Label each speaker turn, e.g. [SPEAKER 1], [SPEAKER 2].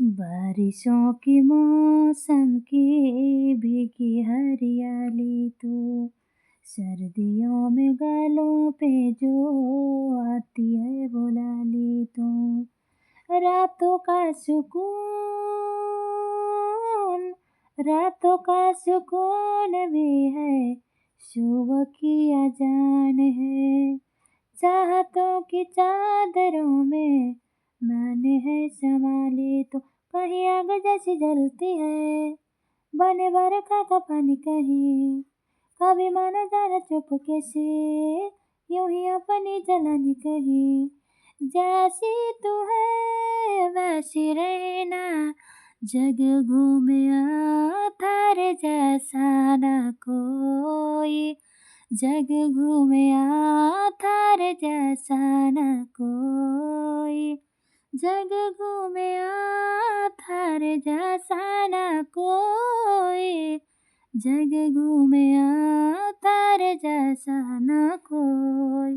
[SPEAKER 1] बारिशों के मौसम की भीगी हरियाली तू, सर्दियों में गालों पे जो आती है वो लाली तू, रातों का सुकून, रातों का सुकून भी है, सुबह की अजान है, चाहतों की चादरों में मैंने है संभाली तो, कहीं आग जैसी जलती है, बने बरखा का पानी कहीं, कभी माना जाना चुपके से, यूं ही अपनी जलानी कहीं, जैसी तू है वैसी रहना, जग घूमे थारे जैसा ना कोई, जग घूमे थारे जैसा ना कोई, जग घूमे थारे जैसा ना कोई, जग घूमे तारे जैसा ना कोई।